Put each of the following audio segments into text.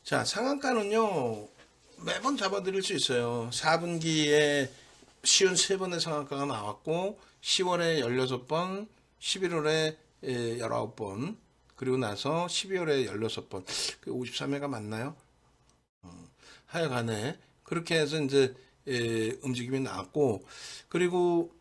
자, 상한가는요, 매번 잡아드릴 수 있어요. 4분기에 쉬운 3번의 상한가가 나왔고, 10월에 16번, 11월에 19번, 그리고 나서 12월에 16번, 그 53회가 맞나요? 하여간에, 그렇게 해서 이제, 움직임이 나왔고, 그리고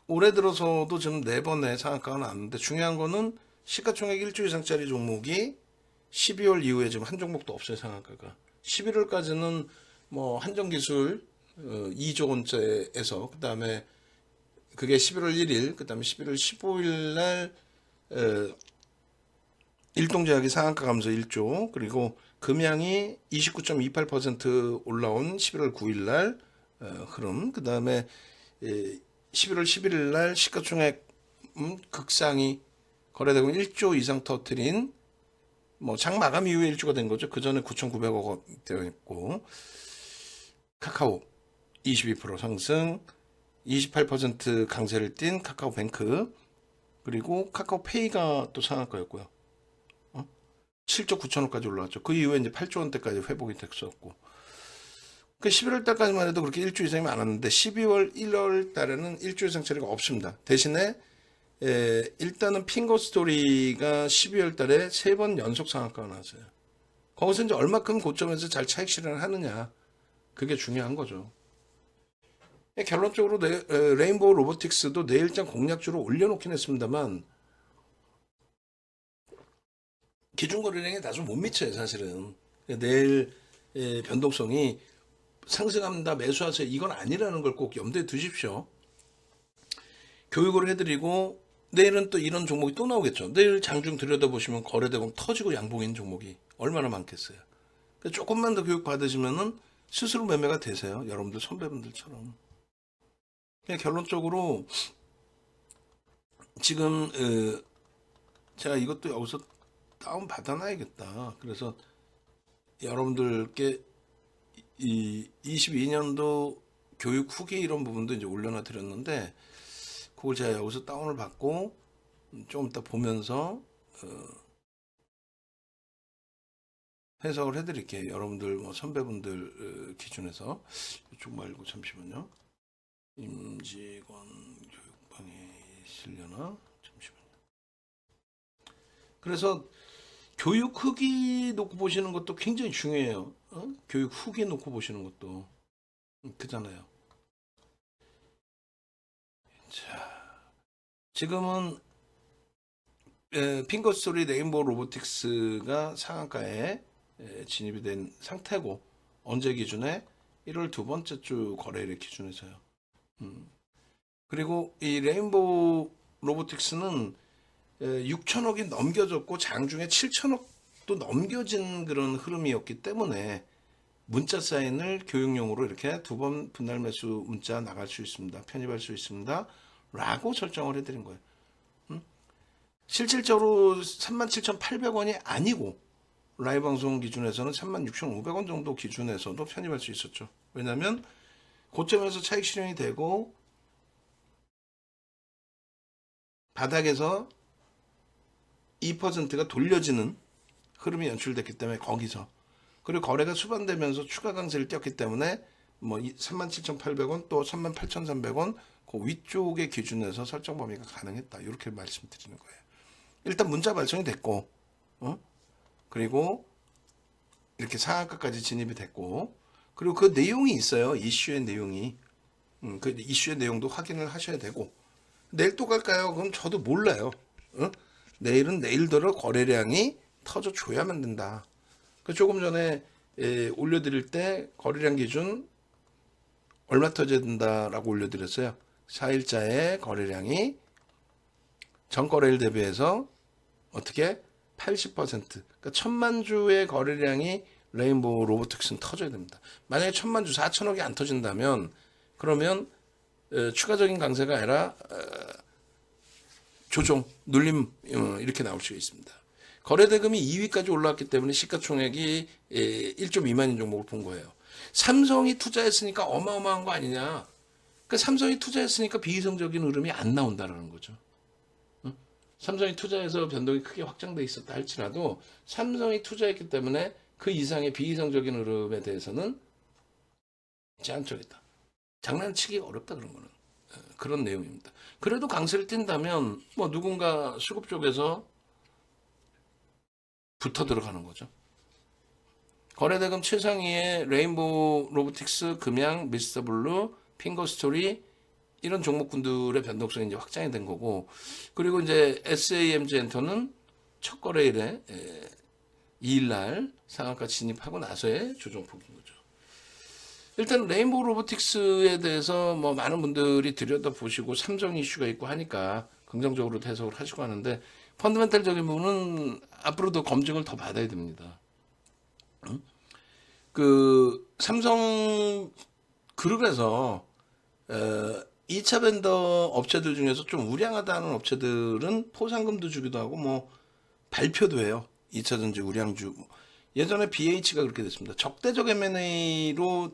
올해 들어서도 지금 4번의 상한가가 나왔는데, 중요한 거는 시가총액 1조 이상짜리 종목이 12월 이후에 지금 한 종목도 없어요, 상한가가. 11월까지는 뭐 한정기술 2조 원대에서 그다음에 그게 11월 1일, 그다음에 11월 15일 날 일동제약이 상한가 감소 1조, 그리고 금양이 29.28% 올라온 11월 9일 날 흐름, 그다음에 11월 11일 날 시가총액 극상이 거래대금 1조 이상 터트린 뭐 장 마감 이후에 1조가 된 거죠. 그 전에 9,900억 원 되어 있고, 카카오 22% 상승, 28% 강세를 띈 카카오뱅크, 그리고 카카오페이가 또 상한가였고요. 7조 9천억까지 올라왔죠. 그 이후에 이제 8조 원대까지 회복이 됐었고, 그 11월 달까지만 해도 그렇게 1조 이상이 많았는데 12월 1월 달에는 1조 이상짜리가 없습니다. 대신에 일단은 핑거스토리가 12월 달에 3번 연속 상한가가 나왔어요. 거기서 이제 얼마큼 고점에서 잘 차익 실현을 하느냐, 그게 중요한 거죠. 결론적으로 레인보우 로보틱스도 내일장 공략주로 올려놓긴 했습니다만 기준거래량에 다소 못 미쳐요, 사실은. 내일 변동성이 상승합니다, 매수하세요, 이건 아니라는 걸 꼭 염두에 두십시오. 교육을 해드리고 내일은 또 이런 종목이 또 나오겠죠. 내일 장중 들여다보시면 거래대금 터지고 양봉인 종목이 얼마나 많겠어요. 조금만 더 교육 받으시면은 스스로 매매가 되세요. 여러분들 선배분들처럼. 그냥 결론적으로 지금 제가 이것도 여기서 다운 받아놔야겠다. 그래서 여러분들께 이 22년도 교육 후기 이런 부분도 이제 올려놔 드렸는데, 그걸 제가 여기서 다운을 받고 좀 이따 보면서 해석을 해드릴게요. 여러분들 뭐 선배분들 기준에서. 이쪽 말고 잠시만요. 임직원 교육방에 있으려나? 잠시만요. 그래서 교육 후기 놓고 보시는 것도 굉장히 중요해요. 교육 후기 놓고 보시는 것도 그잖아요. 자, 지금은 핑거스토리 레인보우 로보틱스가 상한가에 진입이 된 상태고, 언제 기준에 1월 두 번째 주 거래일 기준에서요. 그리고 이 레인보우 로보틱스는 6천억이 넘겨졌고 장중에 7천억도 넘겨진 그런 흐름이었기 때문에 문자 사인을 교육용으로 이렇게 2번 분할 매수 문자 나갈 수 있습니다, 편입할 수 있습니다 라고 설정을 해드린 거예요. 실질적으로 37,800원이 아니고 라이브 방송 기준에서는 36,500원 정도 기준에서도 편입할 수 있었죠. 왜냐하면 고점에서 차익 실현이 되고 바닥에서 2%가 돌려지는 흐름이 연출됐기 때문에 거기서, 그리고 거래가 수반되면서 추가 강세를 띄었기 때문에 뭐 37,800원 또 38,300원 그 위쪽의 기준에서 설정 범위가 가능했다, 이렇게 말씀드리는 거예요. 일단 문자 발송이 됐고, 그리고 이렇게 상한가까지 진입이 됐고, 그리고 그 내용이 있어요. 이슈의 내용이. 그 이슈의 내용도 확인을 하셔야 되고. 내일 또 갈까요? 그럼 저도 몰라요. 내일은 내일대로 거래량이 터져줘야만 된다. 조금 전에 올려드릴 때 거래량 기준 얼마 터져야 된다라고 올려드렸어요. 4일자의 거래량이 전거래일 대비해서 어떻게 80%, 그러니까 1,000만 주의 거래량이 레인보우 로보틱스는 터져야 됩니다. 만약에 1,000만 주 4천억이 안 터진다면 그러면 추가적인 강세가 아니라 조정, 눌림 이렇게 나올 수가 있습니다. 거래대금이 2위까지 올라왔기 때문에 시가총액이 1조 미만인 종목을 본 거예요. 삼성이 투자했으니까 어마어마한 거 아니냐. 그러니까 삼성이 투자했으니까 비이성적인 흐름이 안 나온다는 거죠. 삼성이 투자해서 변동이 크게 확장돼 있었다 할지라도 삼성이 투자했기 때문에 그 이상의 비이성적인 흐름에 대해서는 제한적이다. 장난치기 어렵다 그런 거는. 그런 내용입니다. 그래도 강세를 띈다면 뭐 누군가 수급 쪽에서 붙어 들어가는 거죠. 거래대금 최상위의 레인보우 로보틱스, 금양, 미스터블루, 핑거스토리 이런 종목군들의 변동성이 이제 확장이 된 거고, 그리고 이제 SAMG 엔터는 첫 거래일에 2일날 상한가 진입하고 나서의 조정폭인 거죠. 일단 레인보우 로보틱스에 대해서 뭐 많은 분들이 들여다보시고 삼성 이슈가 있고 하니까 긍정적으로 해석을 하시고 하는데, 펀더멘탈적인 부분은 앞으로도 검증을 더 받아야 됩니다. 그 삼성 그룹에서 2차 벤더 업체들 중에서 좀 우량하다는 업체들은 포상금도 주기도 하고 뭐 발표도 해요. 2차 전지 우량주. 예전에 BH가 그렇게 됐습니다. 적대적 M&A로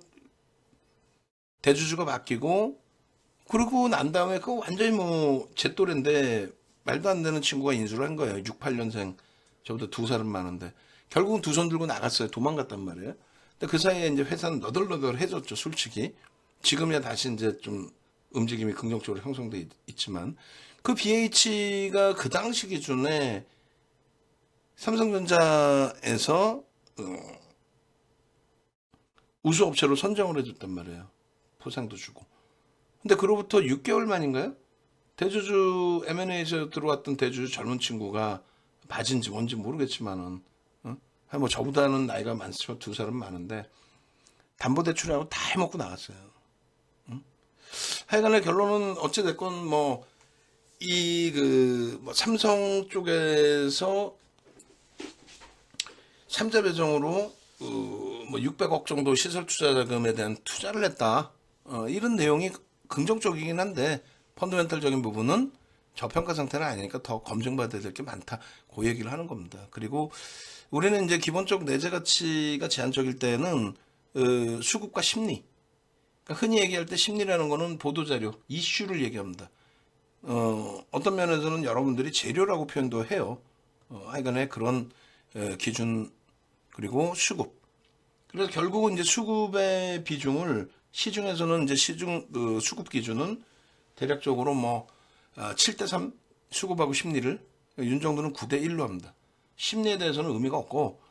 대주주가 바뀌고, 그러고 난 다음에 그거 완전히 뭐 제 또래인데 말도 안 되는 친구가 인수를 한 거예요. 68년생. 저보다 2살은 많은데. 결국은 두 손 들고 나갔어요. 도망갔단 말이에요. 근데 그 사이에 이제 회사는 너덜너덜해졌죠, 솔직히. 지금이야 다시 이제 좀 움직임이 긍정적으로 형성돼 있지만, 그 BH가 그 당시 기준에 삼성전자에서 우수업체로 선정을 해줬단 말이에요. 포상도 주고. 근데 그로부터 6개월 만인가요? 대주주 M&A에서 들어왔던 대주주 젊은 친구가 바지인지 뭔지 모르겠지만은, 뭐 저보다는 나이가 많죠. 2살은 많은데 담보대출하고 다 해먹고 나갔어요. 하여간에 결론은 어찌됐건 뭐 뭐 삼성 쪽에서 3자 배정으로 뭐 600억 정도 시설 투자 자금에 대한 투자를 했다. 이런 내용이 긍정적이긴 한데 펀더멘탈적인 부분은 저평가 상태는 아니니까 더 검증받아야 될 게 많다. 그 얘기를 하는 겁니다. 그리고 우리는 이제 기본적 내재 가치가 제한적일 때는 수급과 심리. 그러니까 흔히 얘기할 때 심리라는 거는 보도자료, 이슈를 얘기합니다. 어떤 면에서는 여러분들이 재료라고 표현도 해요. 하여간에 그런 기준, 그리고 수급. 그래서 결국은 이제 수급의 비중을 시중에서는 이제 수급 기준은 대략적으로 뭐 7대3 수급하고 심리를, 윤정도는 9대1로 합니다. 심리에 대해서는 의미가 없고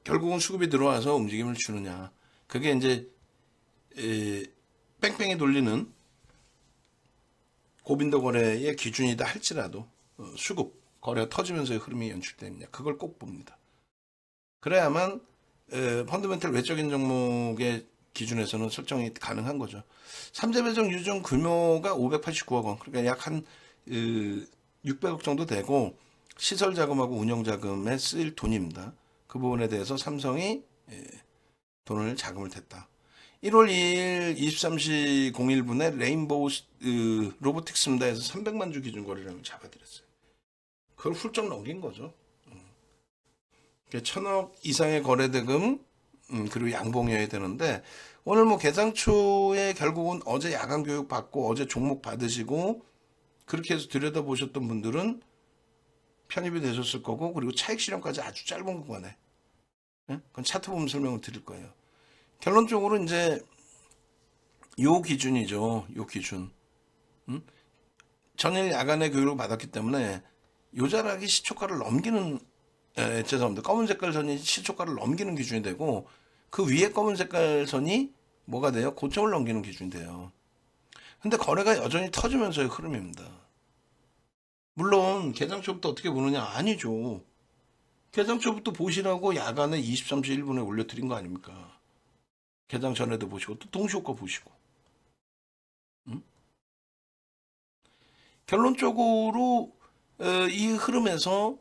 결국은 수급이 들어와서 움직임을 주느냐. 그게 이제 뺑뺑이 돌리는 고빈도 거래의 기준이다 할지라도 수급, 거래가 터지면서의 흐름이 연출되느냐. 그걸 꼭 봅니다. 그래야만 펀더멘탈 외적인 종목의 기준에서는 설정이 가능한 거죠. 3자 배정 유정 규모가 589억 원, 그러니까 약 한 600억 정도 되고, 시설 자금하고 운영 자금에 쓰일 돈입니다. 그 부분에 대해서 삼성이 돈을 자금을 댔다. 1월 2일 23시 01분에 레인보우 로보틱스입니다 해서 300만 주 기준 거래량을 잡아드렸어요. 그걸 훌쩍 넘긴 거죠. 1,000억 이상의 거래대금, 그리고 양봉이어야 되는데, 오늘 뭐 개장 초에 결국은 어제 야간 교육 받고 어제 종목 받으시고 그렇게 해서 들여다보셨던 분들은 편입이 되셨을 거고, 그리고 차익 실현까지 아주 짧은 구간에, 그건 차트 보면 설명을 드릴 거예요. 결론적으로 이제 요 기준이죠. 요 기준. 전일 야간에 교육을 받았기 때문에 요자락이 시초가를 넘기는, 죄송합니다. 검은 색깔 선이 시초가를 넘기는 기준이 되고, 그 위에 검은 색깔 선이 뭐가 돼요? 고점을 넘기는 기준이 돼요. 근데 거래가 여전히 터지면서의 흐름입니다. 물론 개장 초부터 어떻게 보느냐? 아니죠. 개장 초부터 보시라고 야간에 23시 1분에 올려드린 거 아닙니까? 개장 전에도 보시고 또 동시효과 보시고. 결론적으로 이 흐름에서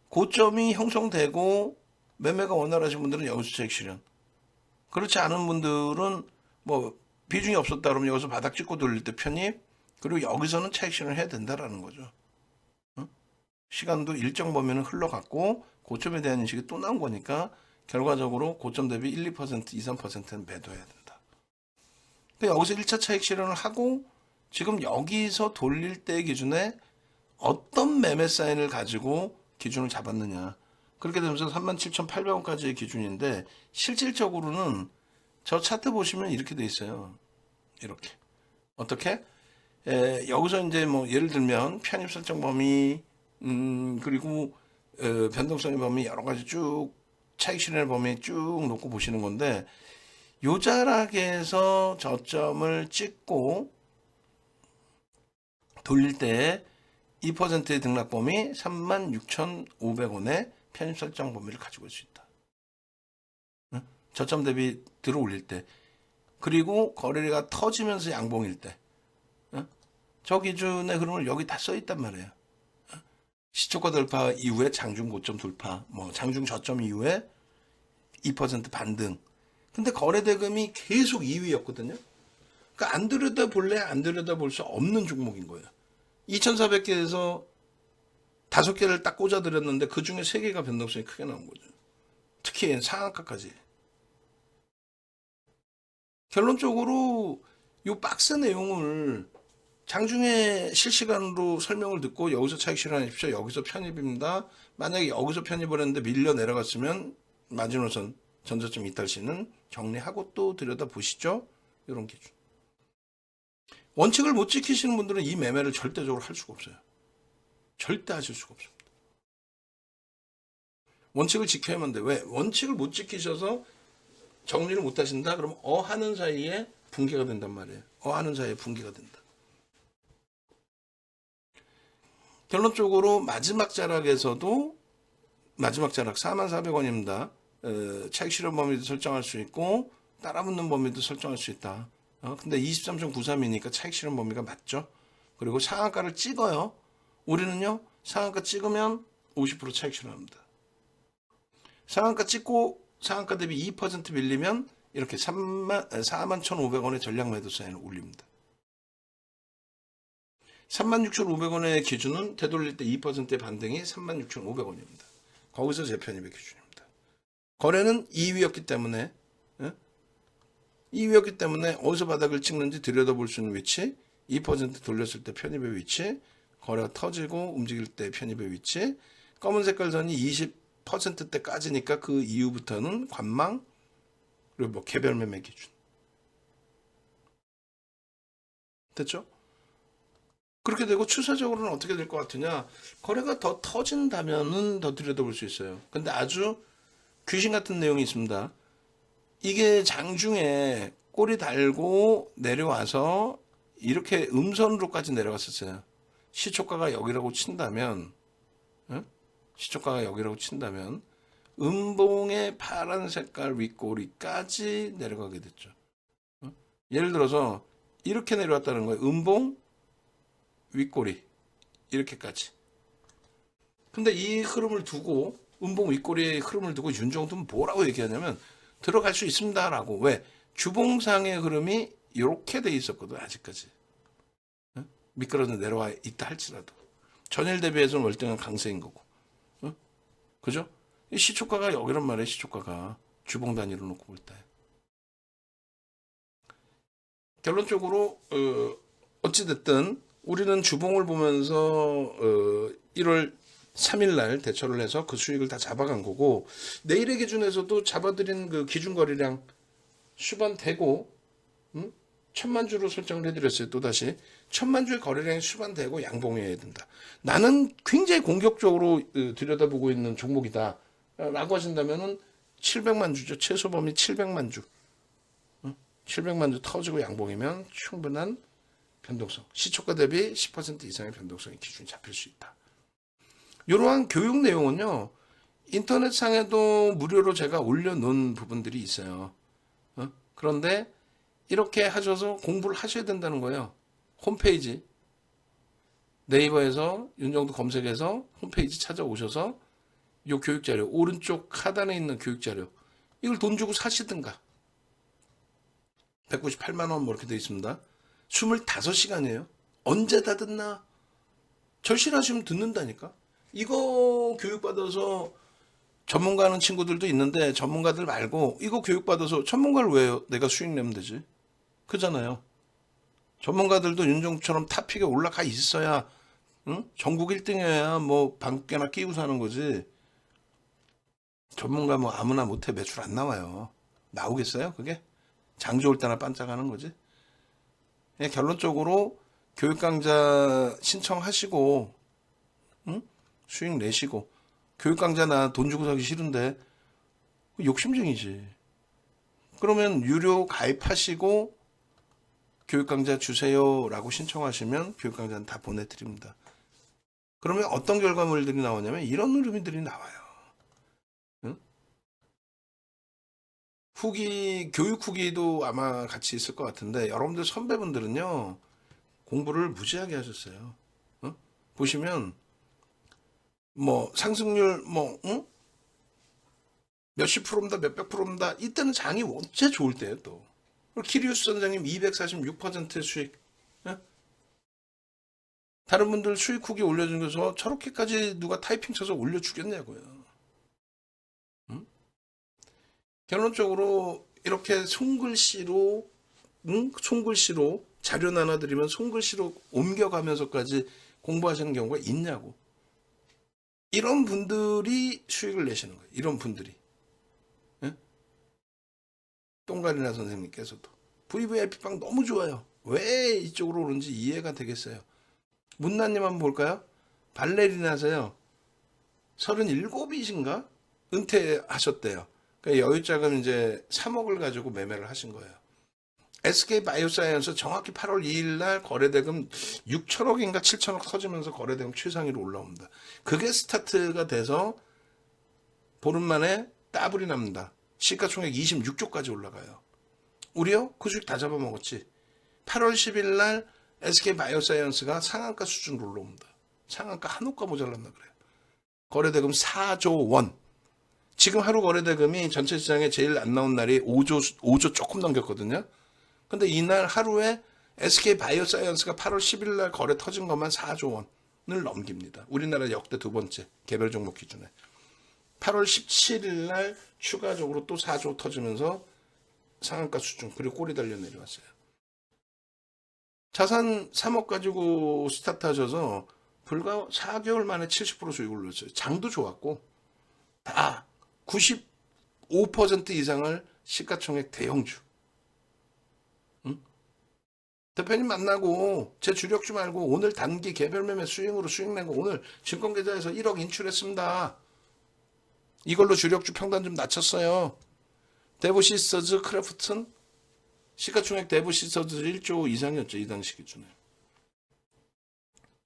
고점이 형성되고 매매가 원활하신 분들은 여기서 차익 실현. 그렇지 않은 분들은 뭐 비중이 없었다 그러면 여기서 바닥 찍고 돌릴 때 편입, 그리고 여기서는 차익 실현을 해야 된다라는 거죠. 시간도 일정 범위는 흘러갔고 고점에 대한 인식이 또 나온 거니까 결과적으로 고점 대비 1, 2%, 2, 3%는 매도해야 된다. 그러니까 여기서 1차 차익 실현을 하고 지금 여기서 돌릴 때 기준에 어떤 매매 사인을 가지고 기준을 잡았느냐. 그렇게 되면서 37,800원까지의 기준인데 실질적으로는 저 차트 보시면 이렇게 돼 있어요. 이렇게. 어떻게? 여기서 이제 뭐 예를 들면 편입 설정 범위, 그리고 변동성의 범위 여러 가지 쭉 차익 실현의 범위 쭉 놓고 보시는 건데 요 자락에서 저점을 찍고 돌릴 때 2%의 등락 범위 36,500원의 편입 설정 범위를 가지고 있을 수 있다. 저점 대비 들어 올릴 때. 그리고 거래가 터지면서 양봉일 때. 저 기준의 흐름을 여기 다 써 있단 말이에요. 시초가 돌파 이후에 장중 고점 돌파, 뭐 장중 저점 이후에 2% 반등. 근데 거래 대금이 계속 2위였거든요. 그러니까 안 들여다볼래 안 들여다볼 수 없는 종목인 거예요. 2,400개에서 5개를 딱 꽂아드렸는데 그 중에 3개가 변동성이 크게 나온 거죠. 특히 상한가까지. 결론적으로 이 박스 내용을 장중에 실시간으로 설명을 듣고 여기서 차익 실현하십시오. 여기서 편입입니다. 만약에 여기서 편입을 했는데 밀려 내려갔으면 마지노선 전저점 이탈 시는 정리하고 또 들여다보시죠. 이런 기준. 원칙을 못 지키시는 분들은 이 매매를 절대적으로 할 수가 없어요. 절대 하실 수가 없습니다. 원칙을 지켜야만 돼. 왜? 원칙을 못 지키셔서 정리를 못 하신다? 그러면 하는 사이에 붕괴가 된단 말이에요. 하는 사이에 붕괴가 된다. 결론적으로 마지막 자락에서도 마지막 자락 44,400원입니다. 차익 실현 범위도 설정할 수 있고 따라붙는 범위도 설정할 수 있다. 근데 23.93이니까 차익 실현 범위가 맞죠. 그리고 상한가를 찍어요. 우리는요 상한가 찍으면 50% 차익 실현합니다. 상한가 찍고 상한가 대비 2% 밀리면 이렇게 41,500원의 전략 매도 사인을 올립니다. 36,500원의 기준은 되돌릴 때 2%의 반등이 36,500원입니다. 거기서 재편입의 기준입니다. 거래는 2위였기 때문에 2위였기 때문에 어디서 바닥을 찍는지 들여다볼 수 있는 위치, 2% 돌렸을 때 편입의 위치, 거래가 터지고 움직일 때 편입의 위치, 검은 색깔 선이 20%대까지니까 그 이후부터는 관망, 그리고 뭐 개별 매매 기준. 됐죠? 그렇게 되고 추세적으로는 어떻게 될 것 같으냐? 거래가 더 터진다면은 더 들여다볼 수 있어요. 근데 아주 귀신 같은 내용이 있습니다. 이게 장중에 꼬리 달고 내려와서 이렇게 음선으로까지 내려갔었어요. 시초가가 여기라고 친다면, 시초가가 여기라고 친다면 음봉의 파란 색깔 윗꼬리까지 내려가게 됐죠. 예를 들어서 이렇게 내려왔다는 거예요. 음봉 윗꼬리 이렇게까지. 근데 이 흐름을 두고 음봉 윗꼬리의 흐름을 두고 윤정도는 뭐라고 얘기하냐면 들어갈 수 있습니다라고. 왜? 주봉상의 흐름이 이렇게 돼 있었거든 아직까지. 미끄러져 내려와 있다 할지라도 전일 대비해서는 월등한 강세인 거고. 그죠? 이 시초가가 여기란 말이에요. 시초가가 주봉 단위로 놓고 볼 때. 결론적으로 어찌됐든 우리는 주봉을 보면서 1월 3일날 대처를 해서 그 수익을 다 잡아간 거고, 내일의 기준에서도 잡아들인 그 기준 거래량 수반되고 1,000만 주로 설정을 해드렸어요. 또다시 1,000만 주의 거래량이 수반되고 양봉해야 된다. 나는 굉장히 공격적으로 들여다보고 있는 종목이다 라고 하신다면은 700만 주죠. 최소 범위 700만 주. 700만 주 터지고 양봉이면 충분한 변동성, 시초가 대비 10% 이상의 변동성의 기준이 잡힐 수 있다. 이러한 교육 내용은요, 인터넷상에도 무료로 제가 올려놓은 부분들이 있어요. 그런데 이렇게 하셔서 공부를 하셔야 된다는 거예요. 홈페이지, 네이버에서 윤정도 검색해서 홈페이지 찾아오셔서 이 교육자료, 오른쪽 하단에 있는 교육자료, 이걸 돈 주고 사시든가. 198만 원 뭐 이렇게 되어 있습니다. 25시간이에요. 언제 다 듣나? 절실하시면 듣는다니까. 이거 교육받아서 전문가 하는 친구들도 있는데 전문가들 말고 이거 교육받아서 전문가를 왜 내가 수익 내면 되지? 그잖아요. 전문가들도 윤종처럼 탑픽에 올라가 있어야 전국 1등이어야 뭐 방귀깨나 끼고 사는 거지. 전문가 뭐 아무나 못해 매출 안 나와요. 나오겠어요? 그게? 장 좋을 때나 반짝하는 거지. 예, 결론적으로 교육 강좌 신청하시고, 응? 수익 내시고, 교육 강좌 나 돈 주고 사기 싫은데 욕심쟁이지. 그러면 유료 가입하시고 교육 강좌 주세요라고 신청하시면 교육 강좌는 다 보내드립니다. 그러면 어떤 결과물들이 나오냐면 이런 흐름들이 나와요. 응? 후기, 교육 후기도 아마 같이 있을 것 같은데 여러분들 선배분들은요 공부를 무지하게 하셨어요. 응? 보시면 뭐 상승률 뭐 응? 몇십 프로입니다, 몇백 프로입니다. 이때는 장이 원체 좋을 때예요 또. 키리우스 선생님 246% 수익. 예? 다른 분들 수익 후기 올려주면서 저렇게까지 누가 타이핑 쳐서 올려주겠냐고요. 응? 결론적으로 이렇게 손글씨로 손글씨로 자료 나눠드리면 손글씨로 옮겨가면서까지 공부하시는 경우가 있냐고. 이런 분들이 수익을 내시는 거예요. 이런 분들이. 예? 똥가리나 선생님께서도 VVIP방 너무 좋아요. 왜 이쪽으로 오는지 이해가 되겠어요. 문나님 한번 볼까요? 발레리나세요. 37이신가? 은퇴하셨대요. 그러니까 여유자금 이제 3억을 가지고 매매를 하신 거예요. SK 바이오사이언스 정확히 8월 2일 날 거래대금 6천억인가 7천억 터지면서 거래대금 최상위로 올라옵니다. 그게 스타트가 돼서 보름 만에 따블이 납니다. 시가총액 26조까지 올라가요. 우리요? 그 수익 다 잡아먹었지. 8월 10일 날 SK 바이오사이언스가 상한가 수준으로 올라옵니다. 상한가 한 호가 모자랐나 그래요. 거래대금 4조 원. 지금 하루 거래대금이 전체 시장에 제일 안 나온 날이 5조 조금 넘겼거든요. 근데 이날 하루에 SK 바이오사이언스가 8월 10일 날 거래 터진 것만 4조 원을 넘깁니다. 우리나라 역대 두 번째 개별 종목 기준에. 8월 17일 날 추가적으로 또 4조 터지면서 상한가 수준 그리고 꼬리 달려 내려왔어요. 자산 3억 가지고 스타트 하셔서 불과 4개월 만에 70% 수익을 올렸어요. 장도 좋았고 다 95% 이상을 시가총액 대형주. 응? 대표님 만나고 제 주력주 말고 오늘 단기 개별 매매 수익으로 수익 내고 오늘 증권계좌에서 1억 인출했습니다. 이걸로 주력주 평단 좀 낮췄어요. 데보시스터즈 크래프튼 시가총액 데보시스터즈 1조 이상이었죠. 이 당시 기준에.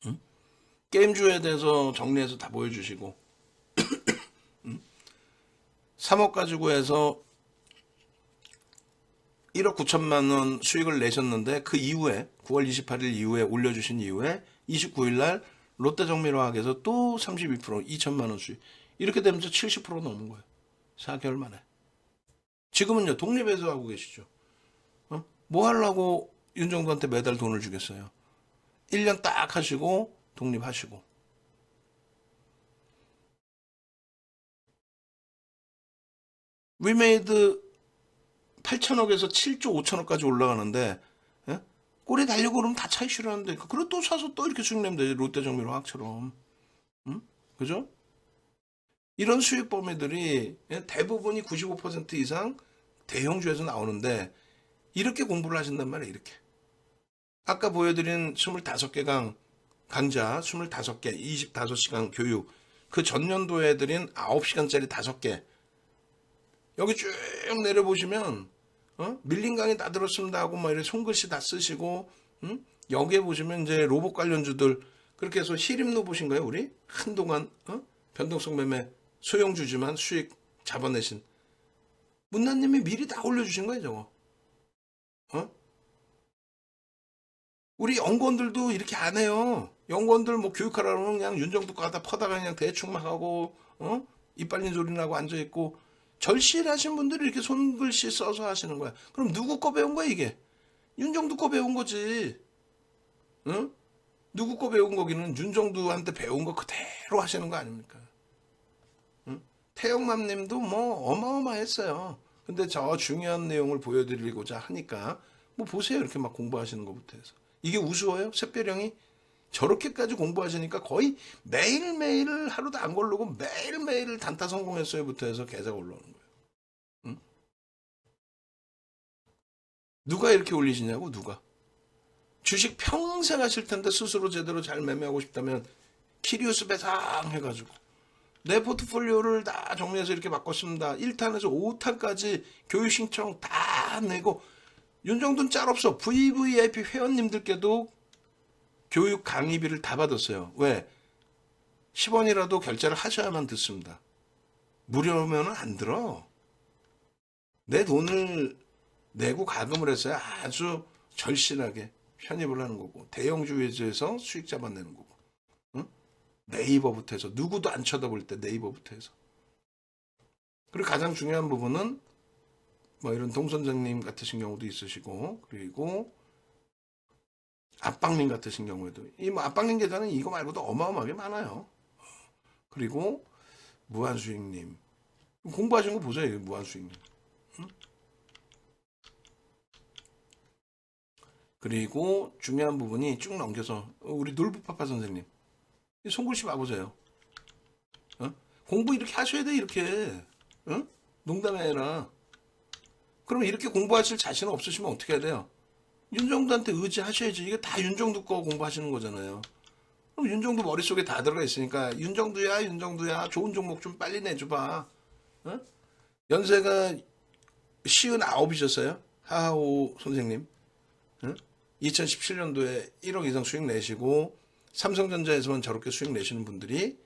응? 게임주에 대해서 정리해서 다 보여주시고 3억 가지고 해서 1억 9천만 원 수익을 내셨는데 그 이후에 9월 28일 이후에 올려주신 이후에 29일 날 롯데정밀화학에서 또 32% 2천만 원 수익. 이렇게 되면서 70% 넘은 거예요. 4개월 만에. 지금은요 독립해서 하고 계시죠. 뭐 하려고 윤정부한테 매달 돈을 주겠어요. 1년 딱 하시고 독립하시고. 위메이드 8천억에서 7조 5천억까지 올라가는데 예? 꼬리 달려고 그러면 다 차익 실현하는데 그리고 또 사서 또 이렇게 수익 내면 되지. 롯데정밀화학처럼. 응? 그죠? 이런 수익 범위들이 대부분이 95% 이상 대형주에서 나오는데 이렇게 공부를 하신단 말이에요. 이렇게. 아까 보여드린 25개 강좌 25개 25시간 교육 그 전년도에 드린 9시간짜리 5개 여기 쭉 내려보시면 밀린 강의 다 들었습니다 하고 막 이렇게 손글씨 다 쓰시고 여기에 보시면 이제 로봇 관련주들 그렇게 해서 히림노 보신 거예요 우리? 한동안 변동성 매매 소형주지만 수익 잡아내신 문나님이 미리 다 올려주신 거예요 저거. 우리 연구원들도 이렇게 안 해요. 연구원들 뭐 교육하라면 그냥 윤정도 가다 퍼다가 그냥 대충만 하고 이빨린 소리 나고 앉아있고 절실하신 분들이 이렇게 손글씨 써서 하시는 거야. 그럼 누구 거 배운 거야 이게? 윤정도 거 배운 거지. 응? 누구 거 배운 거기는 윤정도한테 배운 거 그대로 하시는 거 아닙니까? 응? 태영맘님도 뭐 어마어마했어요. 근데 저 중요한 내용을 보여드리고자 하니까 뭐 보세요 이렇게 막 공부하시는 것부터 해서 이게 우스워요? 샛별형이? 저렇게까지 공부하시니까 거의 매일매일 하루도 안 걸르고 매일매일 단타 성공했어요부터 해서 계좌가 올라오는 거예요. 응? 누가 이렇게 올리시냐고, 누가. 주식 평생 하실 텐데 스스로 제대로 잘 매매하고 싶다면 키리우스 배상 해가지고 내 포트폴리오를 다 정리해서 이렇게 바꿨습니다. 1탄에서 5탄까지 교육 신청 다 내고, 윤정돈 짤 없어. VVIP 회원님들께도 교육 강의비를 다 받았어요. 왜? 10원이라도 결제를 하셔야만 듣습니다. 무료면 안 들어. 내 돈을 내고 가금을 했어야 아주 절실하게 편입을 하는 거고, 대형주 위주에서 수익 잡아내는 거고, 응? 네이버부터 해서 누구도 안 쳐다볼 때 네이버부터 해서. 그리고 가장 중요한 부분은 뭐 이런 동선장님 같으신 경우도 있으시고, 그리고 압박님 같으신 경우에도 이 뭐 압박님 계좌는 이거 말고도 어마어마하게 많아요. 그리고 무한수익님 공부하신 거 보세요. 무한수익님. 응? 그리고 중요한 부분이 쭉 넘겨서 우리 놀부파파 선생님 손글씨 봐보세요. 어? 공부 이렇게 하셔야 돼. 이렇게. 어? 농담이 아니라. 그럼 이렇게 공부하실 자신 없으시면 어떻게 해야 돼요? 윤정두한테 의지하셔야지. 이게 다 윤정두 거 공부하시는 거잖아요. 그럼 윤정두 머릿속에 다 들어가 있으니까 윤정두야 윤정두야 좋은 종목 좀 빨리 내줘봐. 어? 연세가 59이셨어요. 하하오 선생님. 어? 2017년도에 1억 이상 수익 내시고 삼성전자에서만 저렇게 수익 내시는 분들이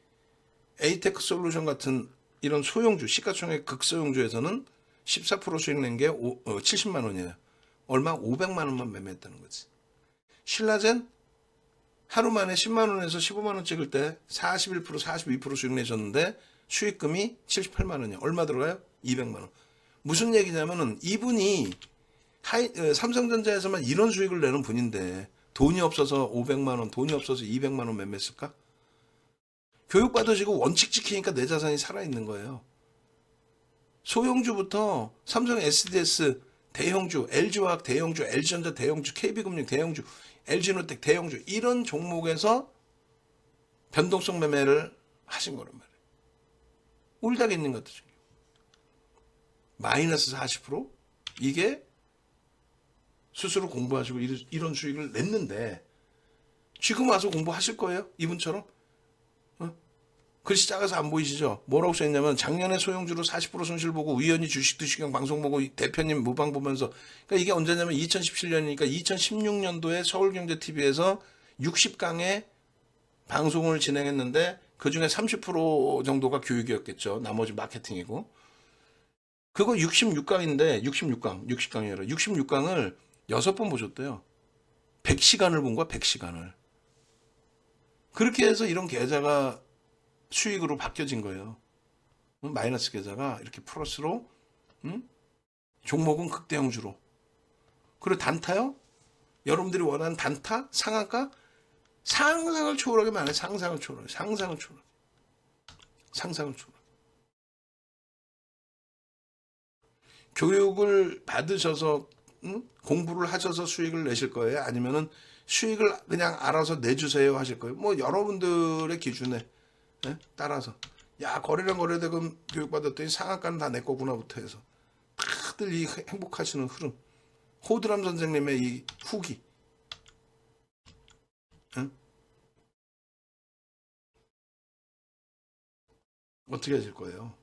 에이테크 솔루션 같은 이런 소형주, 시가총액 극소형주에서는 14% 수익 낸 게 70만 원이에요. 얼마? 500만 원만 매매했다는 거지. 신라젠 하루 만에 10만 원에서 15만 원 찍을 때 41%, 42% 수익 내셨는데 수익금이 78만 원이에요. 얼마 들어가요? 200만 원. 무슨 얘기냐면은 이분이 삼성전자에서만 이런 수익을 내는 분인데 돈이 없어서 500만 원, 돈이 없어서 200만 원 매매했을까? 교육받으시고 원칙 지키니까 내 자산이 살아있는 거예요. 소형주부터 삼성 SDS 대형주, LG화학 대형주, LG전자 대형주, KB금융 대형주, LG노텍 대형주 이런 종목에서 변동성 매매를 하신 거란 말이에요. 울다가 있는 것도 중요해요. 마이너스 40% 이게 스스로 공부하시고 이런 수익을 냈는데 지금 와서 공부하실 거예요? 이분처럼? 글씨 작아서 안 보이시죠? 뭐라고 써있냐면 작년에 소형주로 40% 손실 보고 위원이 주식도 시경 방송 보고 대표님 무방 보면서, 그러니까 이게 언제냐면 2017년이니까 2016년도에 서울경제TV에서 60강의 방송을 진행했는데 그중에 30% 정도가 교육이었겠죠. 나머지 마케팅이고. 그거 66강인데 66강, 60강이 아니라 66강을 6번 보셨대요. 100시간을 본 거야, 100시간을. 그렇게 해서 이런 계좌가 수익으로 바뀌어진 거예요. 마이너스 계좌가 이렇게 플러스로, 종목은 극대형주로. 그리고 단타요? 여러분들이 원하는 단타? 상한가? 상상을 초월하게 많아요. 상상을 초월하게. 상상을 초월하게. 상상을 초월하게. 교육을 받으셔서 공부를 하셔서 수익을 내실 거예요? 아니면은 수익을 그냥 알아서 내주세요 하실 거예요? 뭐 여러분들의 기준에 따라서 야 거래량 거래대금 교육받았더니 상한가는 다 내 거구나부터 해서 다들 이 행복하시는 흐름, 호드람 선생님의 이 후기, 응? 어떻게 하실 거예요?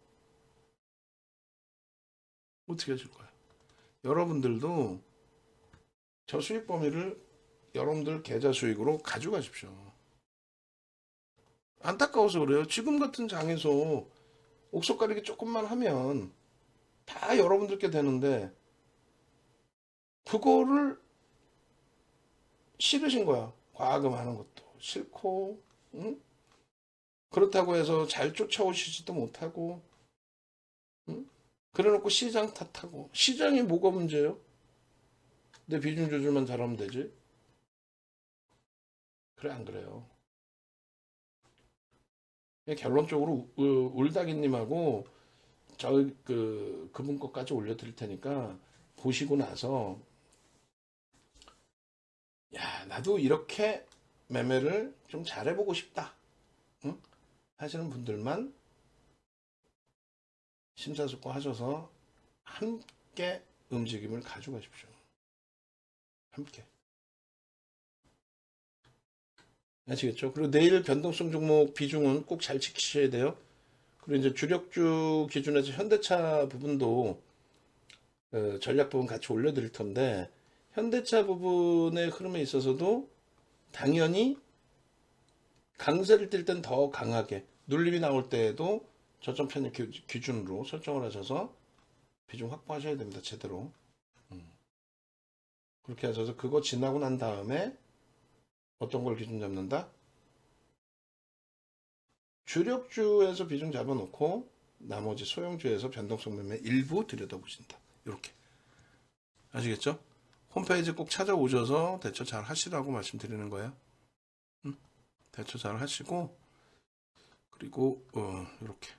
어떻게 하실 거예요? 여러분들도 저 수익 범위를 여러분들 계좌 수익으로 가져가십시오. 안타까워서 그래요. 지금 같은 장에서 옥석 가리기 조금만 하면 다 여러분들께 되는데 그거를 싫으신 거야. 과금 하는 것도 싫고, 응? 그렇다고 해서 잘 쫓아오시지도 못하고, 응? 그래놓고 시장 탓하고. 시장이 뭐가 문제예요? 내 비중 조절만 잘하면 되지. 그래 안 그래요? 결론적으로 울다기님하고 그분 것까지 올려드릴 테니까 보시고 나서 야 나도 이렇게 매매를 좀 잘해보고 싶다, 응? 하시는 분들만 심사숙고하셔서 함께 움직임을 가져가십시오. 함께. 아시겠죠? 그리고 내일 변동성 종목 비중은 꼭 잘 지키셔야 돼요. 그리고 이제 주력주 기준에서 현대차 부분도 전략 부분 같이 올려드릴 텐데, 현대차 부분의 흐름에 있어서도 당연히 강세를 띨 땐 더 강하게, 눌림이 나올 때에도 저점 편입 기준으로 설정을 하셔서 비중 확보하셔야 됩니다. 제대로. 그렇게 하셔서 그거 지나고 난 다음에 어떤 걸 기준 잡는다? 주력주에서 비중 잡아놓고 나머지 소형주에서 변동성 매매 일부 들여다보신다. 이렇게. 아시겠죠? 홈페이지 꼭 찾아오셔서 대처 잘 하시라고 말씀드리는 거예요. 대처 잘 하시고, 그리고 이렇게